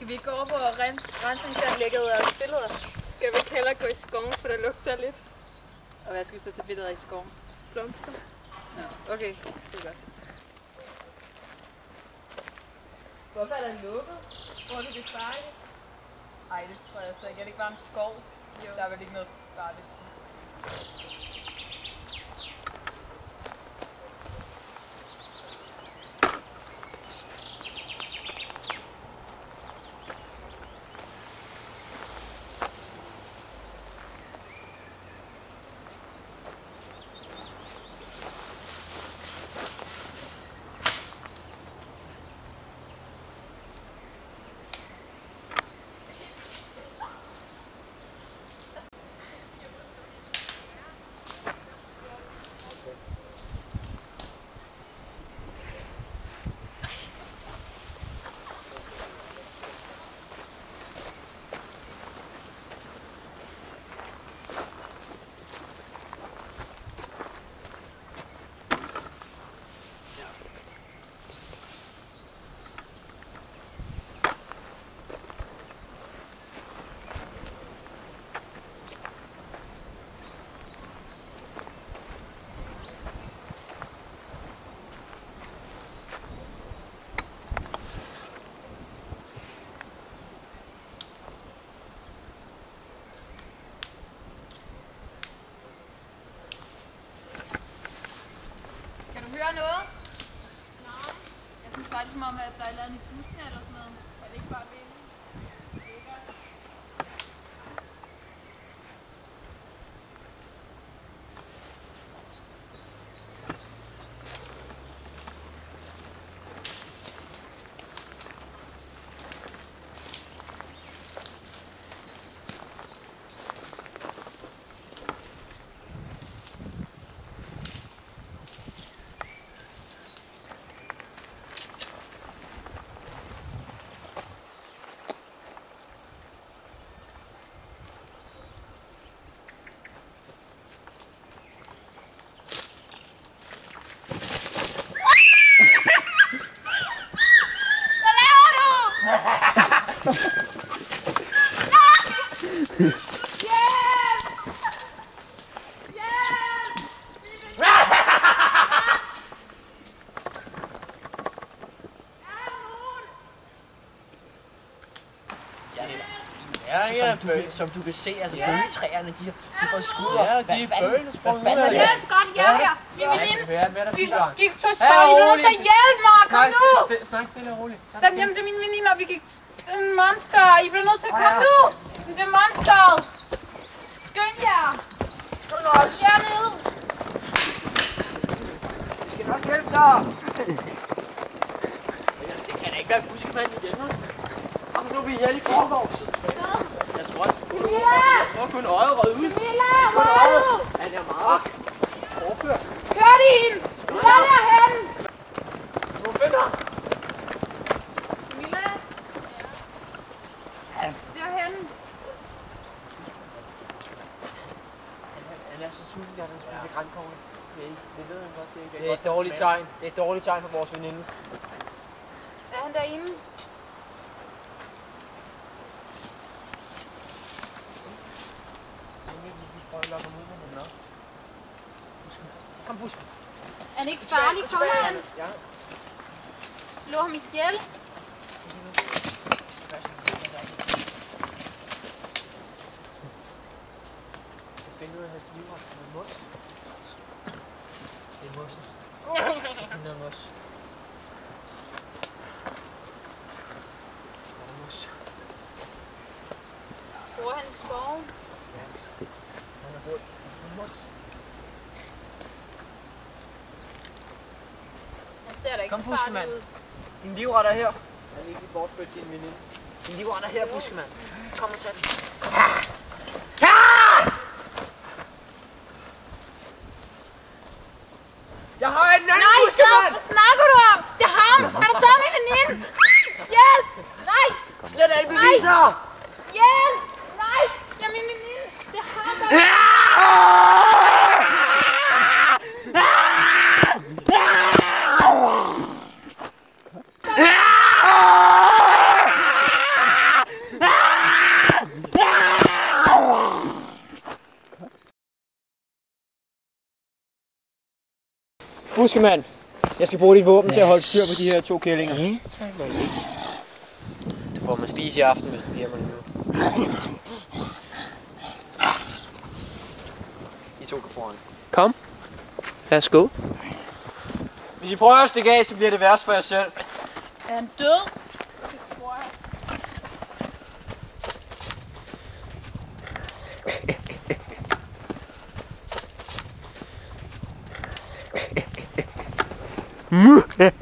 Skal vi gå over på rensningsanlægget og billeder? Skal vi ikke hellere gå i skoven, for der lugter lidt? Og hvad skal vi så tage billeder i skoven? Blomster. Ja, okay, det er godt. Hvorfor er der lukket? Tror du, det er farligt? Ej, det tror jeg så ikke. Er det ikke bare en skov? Jo. Der er vel ikke noget farligt. Hører noget? Nej. Jeg synes bare, det er som om, at der er et eller andet i bussen eller sådan noget. Er det ikke bare vinden? Som du kan se, altså bøgetræerne, de får skud op. Ja, de er bøgene sprunget ud af. Ja, godt, jeg er her. Min veninde. Vi gik til skov. I er nødt til at hjælpe mig. Kom nu. Snak stille og roligt. Jamen, det er mine veninder. Vi gik... Det er en monster. I bliver nødt til at komme nu. Det er monsteret. Skynd jer. Skynd os. Hernede. Vi skal nok hjælpe dig. Det kan da ikke være buskemanden igen, hva'? Kom nu, vi er i forgårs. Jeg tror kun øjet rød ud. Camilla, hvor er du? Han er meget overført. Kør de hende. Hvor er han? Nogle venner. Camilla? Derhen. Han er så sulten, at han spiser grænkogler. Det ved han godt, det er ikke. Det er et dårligt tegn. Det er et dårligt tegn for vores veninde. Er han derinde? Kom, Buske. Er han ikke farlig? Kom han. Ja. Slå ham ihjel. Jeg finder ud af hans livret med mos. Det er mossen. Jeg skal finde noget mos. Der er mos. Bor han i skoven? Ja, han har fået en mos. Han ser da ikke Kom, så farlig Buskemand. ud. Din livret er her. Han er ikke bortført din veninde. Din livret er her, Buskemand. Kom og tag den. Jeg har en anden Buskemand! Nej, hvad snakker du om? Det er ham! Han har taget min veninde! Hjælp! Nej! Slet alle beviser! Hjælp! Nej! Det er min veninde! Det er ham, der... Buskemand, jeg skal bruge dit våben til at holde styr på de her 2 kællinger. Ja, tak. Det får man spise i aften, hvis det bliver man nu. I 2 kan foran. Kom. Lad os gå. Hvis I prøver at stikke af, så bliver det værst for jer selv. Er han død? Det tror jeg. Hvad?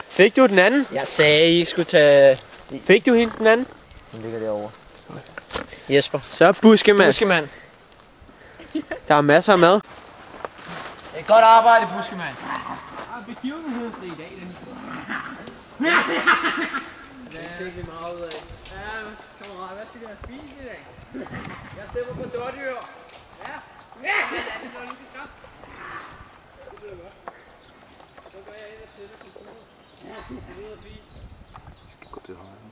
Fik du den anden? Jeg sagde, I skulle tage... Fik du hende den anden? Den ligger derovre. Jesper. Så buskemand. Buskemand. Der er masser af mad. Det er godt arbejde, Buskemand. Begivenhed til i dag, den det fik vi meget ud af. Ja, kammerat, hvad skal vi have spist i dag? Jeg stemmer på dårdyr. Ja. Ja, det er det, når du skal skaffe. Det bliver godt. Så går jeg ind og sætter til bordet. Ja, det lyder fint. Jeg skal gå til højre.